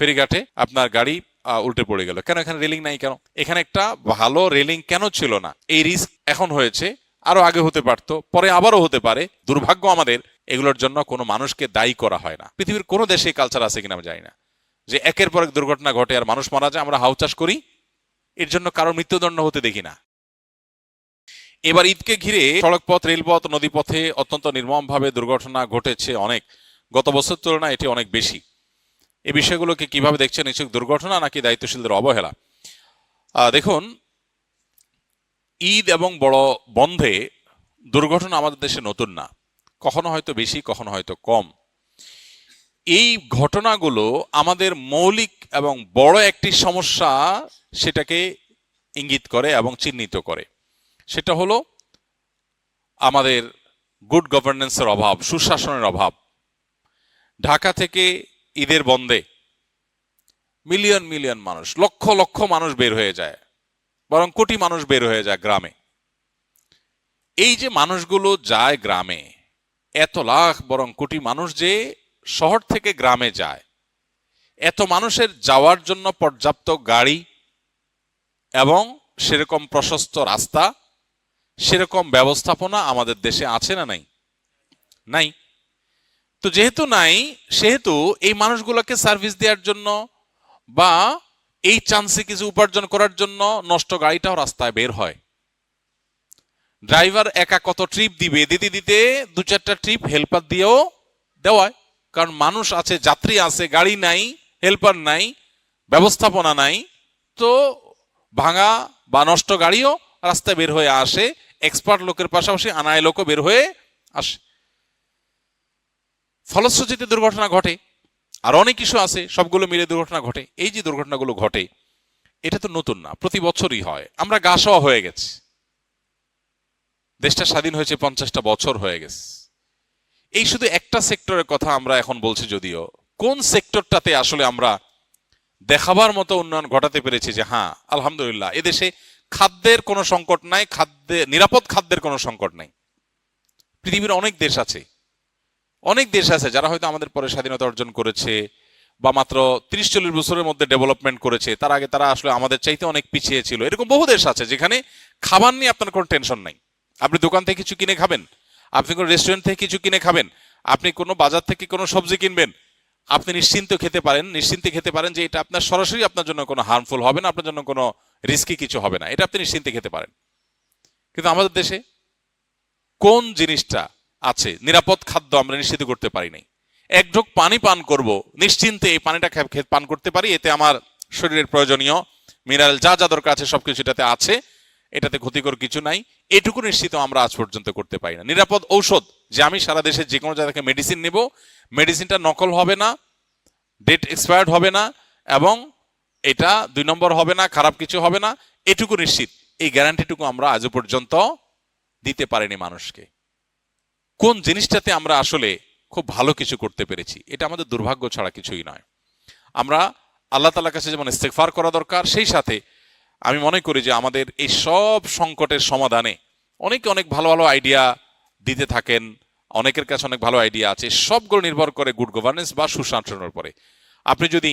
ফেরিঘাটে আপনার গাড়ি উল্টে পড়ে গেল, কেন? এখানে রেলিং নাই কেন? এখানে একটা ভালো রেলিং কেন ছিল না? এই রিস্ক এখন হয়েছে, আরো আগে হতে পারতো, পরে আবারও হতে পারে। দুর্ভাগ্য আমাদের, এগুলোর জন্য কোনো মানুষকে দায়ী করা হয় না। পৃথিবীর কোনো দেশে কালচার আছে কিনা আমি জানি না, যে একের পর এক দুর্ঘটনা ঘটে আর মানুষ মারা যায়, আমরা হাউচাষ করি, এর জন্য কারো মৃত্যুদণ্ড হতে দেখি না। এবার ঈদকে ঘিরে সড়কপথ, রেলপথ, নদীপথে অত্যন্ত নির্মমভাবে দুর্ঘটনা ঘটেছে অনেক। গত বছর তুলনায় এটি অনেক বেশি। এই বিষয়গুলোকে কিভাবে দেখছেন? নিশ্চয় দুর্ঘটনা নাকি দায়িত্বশীলদের অবহেলা? দেখুন, ঈদ এবং বড় বন্ধে দুর্ঘটনা আমাদের দেশে নতুন না, কখনো হয়তো বেশি, কখনো হয়তো কম। এই ঘটনাগুলো আমাদের মৌলিক এবং বড় একটি সমস্যা সেটাকে ইঙ্গিত করে এবং চিহ্নিত করে। সেটা হলো আমাদের গুড গভর্নেন্সের অভাব, সুশাসনের অভাব। ঢাকা থেকে ঈদের বন্ধে মিলিয়ন মিলিয়ন মানুষ, লক্ষ লক্ষ মানুষ বের হয়ে যায়, বরং কোটি মানুষ বের হয়ে যায় গ্রামে। এই যে মানুষগুলো যায় গ্রামে, এত লাখ বরং কোটি মানুষ যে শহর থেকে গ্রামে যায়, এত মানুষের যাওয়ার জন্য পর্যাপ্ত গাড়ি এবং সেরকম প্রশস্ত রাস্তা, সেরকম ব্যবস্থাপনা আমাদের দেশে আছে না নাই? নাই। তো যেহেতু নাই, সেহেতু এই মানুষগুলোকে সার্ভিস দেওয়ার জন্য বা এই চান্সে কিছু উপার্জন করার জন্য নষ্ট গাড়িটাও রাস্তায় বের হয়। ড্রাইভার একা কত ট্রিপ দিবে, দিতে দিতে দু চারটা ট্রিপ হেল্পার দিয়েও দেওয়ায়, কারণ মানুষ আছে, যাত্রী আছে, গাড়ি নাই, হেল্পার নাই, ব্যবস্থাপনা নাই। তো ভাঙা বা নষ্ট গাড়িও রাস্তায় বের হয়ে আসে, এক্সপার্ট লোকের পাশাপাশি আনায় লোকও বের হয়ে আসে। ফলশ্রুতিতে দুর্ঘটনা ঘটে। আর অনেক কিছু আছে, সবগুলো মিলে দুর্ঘটনা ঘটে। এই যে দুর্ঘটনাগুলো ঘটে, এটা তো নতুন না, প্রতি বছরই হয়। আমরা গা সওয়া হয়ে গেছি। দেশটা স্বাধীন হয়েছে 50টা বছর হয়ে গেছে। এই শুধু একটা সেক্টরের কথা আমরা এখন বলছি, যদিও কোন সেক্টরটাতে আসলে আমরা দেখাবার মতো উন্নয়ন ঘটাতে পেরেছি যে হ্যাঁ আলহামদুলিল্লাহ, এদেশে খাদ্যের কোনো সংকট নাই, নিরাপদ খাদ্যের কোনো সংকট নাই। পৃথিবীর অনেক দেশ আছে যারা হয়তো আমাদের পরে স্বাধীনতা অর্জন করেছে বা মাত্র 30-40 বছরের মধ্যে ডেভেলপমেন্ট করেছে, তার আগে তারা আসলে আমাদের চাইতে অনেক পিছিয়ে ছিল। এরকম বহু দেশ আছে যেখানে খাবার নিয়ে আপনার কোনো টেনশন নাই। আপনি দোকান থেকে কিছু কিনে খাবেন, আপনি কোনো রেস্টুরেন্ট থেকে কিছু কিনে খাবেন, আপনি কোনো বাজার থেকে কোনো সবজি কিনবেন, আপনি নিশ্চিন্তে খেতে পারেন যে এটা আপনার সরাসরি আপনার জন্য কোনো হার্মফুল হবে না, আপনার জন্য কোনো রিস্কি কিছু হবে না, এটা আপনি নিশ্চিন্তে খেতে পারেন। কিন্তু আমাদের দেশে কোন জিনিসটা আছে? নিরাপদ খাদ্য আমরা নিশ্চিত করতে পারি নাই। এক ঢোক পানি পান করব, নিশ্চিন্তে এই পানিটা পান করতে পারি, এতে আমার শরীরের প্রয়োজনীয় মিনারেল যা যা দরকার আছে সবকিছু এটাতে আছে, এটাতে ক্ষতিকর কিছু নাই, এটুকু নিশ্চিত আমরা আজ পর্যন্ত করতে পারি না। নিরাপদ ঔষধ, যে আমি সারা দেশে যে কোনো জায়গা থেকে মেডিসিন নেব, মেডিসিনটা নকল হবে না, ডেট এক্সপায়ার্ড হবে না, এবং এটা 2 নম্বর হবে না, খারাপ কিছু হবে না, এটুকু নিশ্চিত। এই গ্যারান্টিটুকু আমরা আজও পর্যন্ত দিতে পারিনি মানুষকে। কোন জিনিসটাতে আমরা আসলে খুব ভালো কিছু করতে পেরেছি? এটা আমাদের দুর্ভাগ্য ছাড়া কিছুই নয়। আমরা আল্লাহ তাআলার কাছে যেমন ইস্তেগফার করা দরকার, সেই সাথে আমি মনে করি যে আমাদের এই সব সংকটের সমাধানে অনেকে অনেক ভালো ভালো আইডিয়া দিতে থাকেন, অনেকের কাছে অনেক ভালো আইডিয়া আছে, সবগুলো নির্ভর করে গুড গভর্নেন্স বা সুশাসনের উপরে। আপনি যদি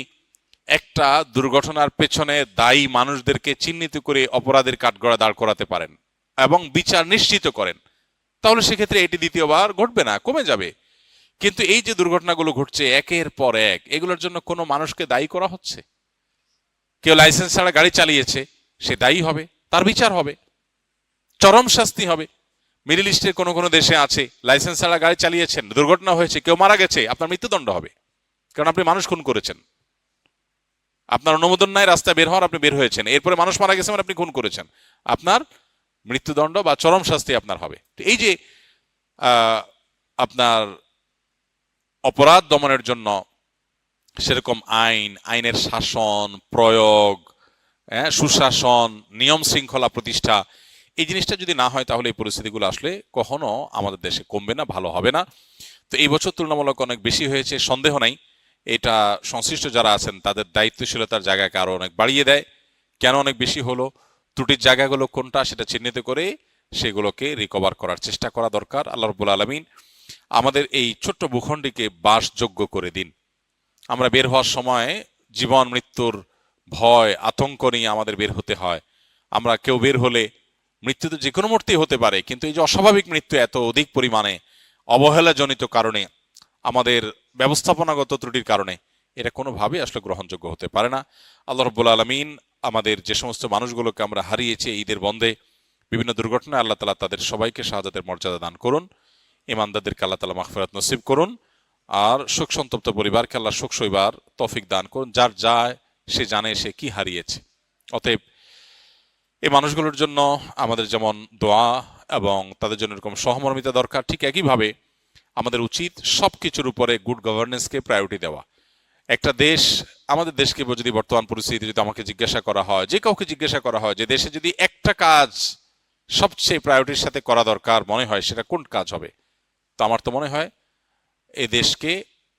একটা দুর্ঘটনার পেছনে দায়ী মানুষদেরকে চিহ্নিত করে অপরাধের কাঠগড়ায় দাঁড় করাতে পারেন এবং বিচার নিশ্চিত করেন, তাহলে সেক্ষেত্রে এটি দ্বিতীয়বার ঘটবে না, কমে যাবে। কিন্তু এই যে দুর্ঘটনাগুলো ঘটছে একের পর এক, এগুলোর জন্য কোনো মানুষকে দায়ী করা হচ্ছে। কেউ লাইসেন্স ছাড়া গাড়ি চালিয়েছে, সে দায়ী হবে, তার বিচার হবে, চরম শাস্তি হবে। মিডল ইস্টের কোনো কোনো দেশে আছে, লাইসেন্স ছাড়া গাড়ি চালিয়েছেন, দুর্ঘটনা হয়েছে, কেউ মারা গেছে, আপনার মৃত্যুদণ্ড হবে, কারণ আপনি মানুষ খুন করেছেন। আপনার অনুমোদন নাই রাস্তায় বের হওয়ার, আপনি বের হয়েছেন, এরপরে মানুষ মারা গেছে মানে আপনি খুন করেছেন, আপনার মৃত্যুদণ্ড বা চরম শাস্তি আপনার হবে। এই যে আপনার অপরাধ দমনের জন্য সেরকম আইনের শাসন প্রয়োগ, সুশাসন, নিয়ম শৃঙ্খলা প্রতিষ্ঠা, এই জিনিসটা যদি না হয়, তাহলে এই পরিস্থিতিগুলো আসলে কখনো আমাদের দেশে কমবে না, ভালো হবে না। তো এই বছর তুলনামূলক অনেক বেশি হয়েছে, সন্দেহ নাই। এটা সংশ্লিষ্ট যারা আছেন তাদের দায়িত্বশীলতার জায়গাকে আরো অনেক বাড়িয়ে দেয়। কেন অনেক বেশি হলো, ত্রুটির জায়গাগুলো কোনটা, সেটা চিহ্নিত করে সেগুলোকে রিকভার করার চেষ্টা করা দরকার। আল্লাহ রাব্বুল আলামিন আমাদের এই ছোট্ট ভূখণ্ডকে বাসযোগ্য করে দিন। আমরা বের হওয়ার সময় জীবন মৃত্যুর ভয় আতঙ্ক নিয়ে আমাদের বের হতে হয়। আমরা কেউ বের হলে মৃত্যু তো যে কোনো মুহূর্তেই হতে পারে, কিন্তু এই যে অস্বাভাবিক মৃত্যু এত অধিক পরিমাণে অবহেলাজনিত কারণে, আমাদের ব্যবস্থাপনাগত ত্রুটির কারণে, এটা কোনোভাবেই আসলে গ্রহণযোগ্য হতে পারে না। আল্লাহ রাব্বুল আলামিন আমাদের যে সমস্ত মানুষগুলোকে আমরা হারিয়েছি ঈদের বন্ধে বিভিন্ন দুর্ঘটনায়, আল্লাহ তাআলা তাদের সবাইকে শাহাদাতের মর্যাদা দান করুন। ইমানদারদেরকে আল্লাহ তাআলা মাগফিরাত নসিব করুন। আর শোক সন্তপ্ত পরিবারকে আল্লাহ শোক সইবার তৌফিক দান করুন। যার যায় সে জানে সে কি হারিয়েছে। অতএব এই মানুষগুলোর জন্য আমাদের যেমন দোয়া এবং তাদের জন্য এরকম সহমর্মিতা দরকার, ঠিক একইভাবে আমাদের উচিত সবকিছুর উপরে গুড গভর্নেন্সকে প্রায়োরিটি দেওয়া। একটা দেশ, আমাদের দেশকে যদি বর্তমান পরিস্থিতি যদি আমাকে জিজ্ঞাসা করা হয়, যে কাউকে জিজ্ঞাসা করা হয় যে দেশে যদি একটা কাজ সবচেয়ে প্রায়োরিটির সাথে করা দরকার মনে হয়, সেটা কোন কাজ হবে? তো আমার তো মনে হয় এই দেশকে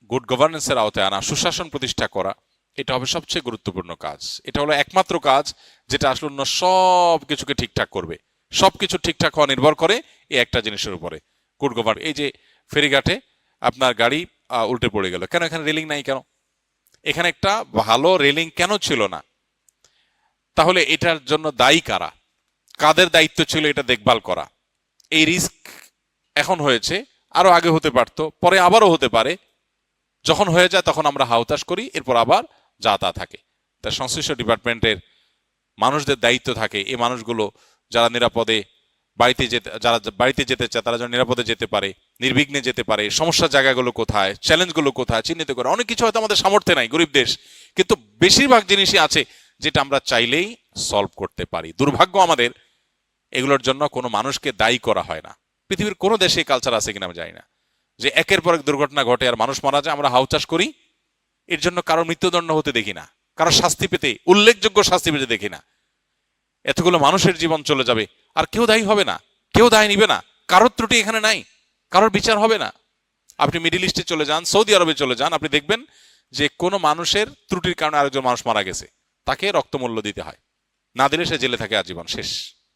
গুড গভর্নেন্সের আওতায় আনা, সুশাসন প্রতিষ্ঠা করা, এটা হবে সবচেয়ে গুরুত্বপূর্ণ কাজ। এটা হলো একমাত্র কাজ যেটা আসলে অন্য সব কিছুকে ঠিকঠাক করবে। সবকিছু ঠিকঠাক হওয়া নির্ভর করে এই একটা জিনিসের উপরে, গুড গভর্ন। এই যে ফেরিঘাটে আপনার গাড়ি উল্টে পড়ে গেল, কেন? এখানে রেলিং নাই কেন? এখানে একটা ভালো রেলিং কেন ছিল না? তাহলে এটার জন্য দায়ী কারা? কাদের দায়িত্ব ছিল এটা দেখভাল করা? এই রিস্ক এখন হয়েছে, আরো আগে হতে পারতো, পরে আবারও হতে পারে। যখন হয়ে যায় তখন আমরা হাউতাশ করি, এরপর আবার যা তা থাকে। তার সংশ্লিষ্ট ডিপার্টমেন্টের মানুষদের দায়িত্ব থাকে এই মানুষগুলো যারা নিরাপদে যারা বাড়িতে যেতে চায় তারা যেন নিরাপদে যেতে পারে, নির্বিঘ্নে যেতে পারে। সমস্যার জায়গাগুলো কোথায়, চ্যালেঞ্জগুলো কোথায় চিহ্নিত করে। অনেক কিছু হয়তো আমাদের সামর্থ্যে নাই, গরিব দেশ, কিন্তু বেশিরভাগ জিনিসই আছে যেটা আমরা চাইলেই সলভ করতে পারি। দুর্ভাগ্য আমাদের, এগুলোর জন্য কোনো মানুষকে দায়ী করা হয় না। পৃথিবীর কোনো দেশে কালচার আছে কিনা আমি জানি না, যে একের পর এক দুর্ঘটনা ঘটে আর মানুষ মারা যায়, আমরা হাউচাষ করি, এর জন্য কারো মৃত্যুদণ্ড হতে দেখি না, কারো শাস্তি পেতে, উল্লেখযোগ্য শাস্তি পেতে দেখি না। এতগুলো মানুষের জীবন চলে যাবে আর কেউ দায়ী হবে না, কেউ দায় নিবে না, কারোর ত্রুটি এখানে নাই, কারোর বিচার হবে না। আপনি মিডিল ইস্টে চলে যান, সৌদি আরবে চলে যান, আপনি দেখবেন যে কোনো মানুষের ত্রুটির কারণে আরেকজন মানুষ মারা গেছে, তাকে রক্তমূল্য দিতে হয়, না দিলে সে জেলে থাকে আজীবন, শেষ,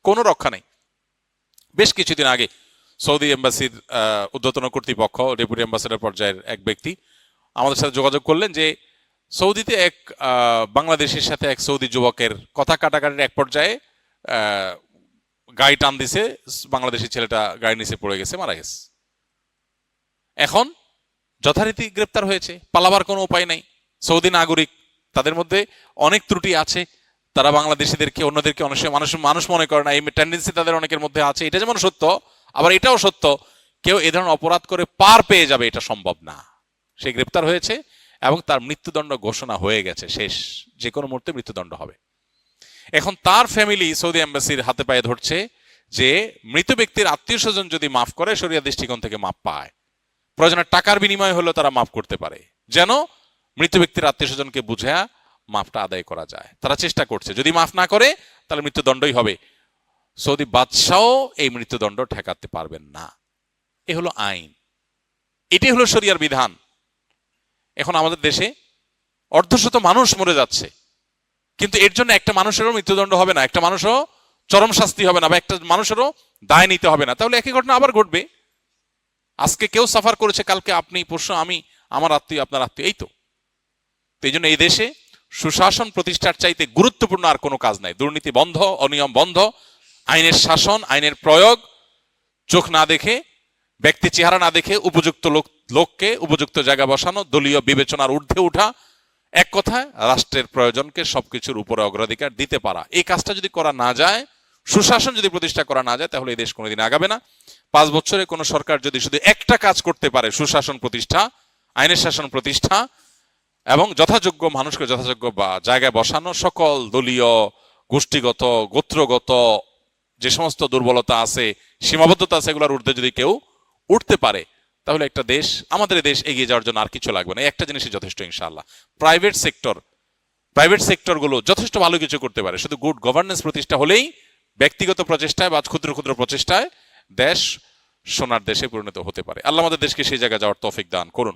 কোনো রক্ষা নেই। বেশ কিছুদিন আগে সৌদি এম্বাসির ঊর্ধ্বতন কর্তৃপক্ষ, ডেপুটি অ্যাম্বাসেডর পর্যায়ের এক ব্যক্তি আমাদের সাথে যোগাযোগ করলেন যে সৌদিতে এক বাংলাদেশের সাথে এক সৌদি যুবকের কথা কাটাকাটির এক পর্যায়ে গাড়ি টান দিছে, বাংলাদেশি ছেলেটা গাড়ির নিচে পড়ে গেছে, মারা গেছে। এখন যথারীতি গ্রেপ্তার হয়েছে, পালাবার কোনো উপায় নাই। সৌদি নাগরিক, তাদের মধ্যে অনেক ত্রুটি আছে, তারা বাংলাদেশিদেরকে অন্যদেরকে অনেক মানুষ মনে করে না, এই টেন্ডেন্সি তাদের অনেকের মধ্যে আছে। এটা যেমন সত্য, আবার এটাও সত্য কেউ এ ধরনের অপরাধ করে পার পেয়ে যাবে এটা সম্ভব না। সে গ্রেপ্তার হয়েছে এবং তার মৃত্যুদণ্ড ঘোষণা হয়ে গেছে, শেষ, যে কোনো মুহূর্তে মৃত্যুদণ্ড হবে। এখন তার ফ্যামিলি সৌদি এম্বাসির হাতে পায়ে ধরছে যে মৃত ব্যক্তির আত্মীয় স্বজন যদি মাফ করে, শরিয়া দৃষ্টিকোণ থেকে মাফ পায়, প্রয়োজনে টাকার বিনিময় হলেও তারা মাফ করতে পারে, যেন মৃত ব্যক্তির আত্মীয় স্বজনকে বুঝা মাফটা আদায় করা যায়। তারা চেষ্টা করছে, যদি মাফ না করে তাহলে মৃত্যুদণ্ডই হবে। সৌদি বাদশাহ এই মৃত্যুদণ্ড ঠেকাতে পারবেন না। এ হলো আইন, এটাই হলো শরিয়ার বিধান। এখন আমাদের দেশে অর্ধশত মানুষ মরে যাচ্ছে, কিন্তু এর জন্য একটা মানুষেরও মৃত্যুদণ্ড হবে না, একটা মানুষও চরম শাস্তি হবে না, বা একটা মানুষেরও দায় নিতে হবে না। তাহলে একই ঘটনা আবার ঘটবে। আজকে কেউ সাফার করেছে, কালকে আপনি, পরশু আমি, আমার আত্মীয় আপনার আত্মীয়, এই তো। এই জন্য এই দেশে সুশাসন প্রতিষ্ঠার চাইতে গুরুত্বপূর্ণ আর কোনো কাজ নাই। দুর্নীতি বন্ধ, অনিয়ম বন্ধ, আইনের শাসন, আইনের প্রয়োগ, চোখ না দেখে, ব্যক্তি চেহারা না দেখে উপযুক্ত লোককে উপযুক্ত জায়গা বসানো, দলীয় বিবেচনার ঊর্ধ্বে উঠা, এক কথায় রাষ্ট্রের প্রয়োজনকে সবকিছুর উপরে অগ্রাধিকার দিতে পারা। এই কাজটা যদি করা না যায়, সুশাসন যদি প্রতিষ্ঠা করা না যায়, তাহলে এই দেশ কোনোদিন আগাবে না। 5 বছরে কোনো সরকার যদি শুধু একটা কাজ করতে পারে, সুশাসন প্রতিষ্ঠা, আইনের শাসন প্রতিষ্ঠা এবং যথাযোগ্য মানুষকে যথাযোগ্য জায়গায় বসানো, সকল দলীয়, গোষ্ঠীগত, গোত্রগত যে সমস্ত দুর্বলতা আছে, সীমাবদ্ধতা আছে, এগুলোর ঊর্ধ্বে যদি কেউ উঠতে পারে, তাহলে একটা দেশ, আমাদের দেশ এগিয়ে যাওয়ার জন্য আর কিছু লাগবে না। একটা জিনিসই যথেষ্ট ইনশাআল্লাহ। প্রাইভেট সেক্টরগুলো যথেষ্ট ভালো কিছু করতে পারে, শুধু গুড গভর্নেন্স প্রতিষ্ঠা হলেই, ব্যক্তিগত প্রচেষ্টায় বা ক্ষুদ্র ক্ষুদ্র প্রচেষ্টায় দেশ সোনার দেশে পরিণত হতে পারে। আল্লাহ আমাদের দেশকে সেই জায়গায় যাওয়ার তৌফিক দান করুন।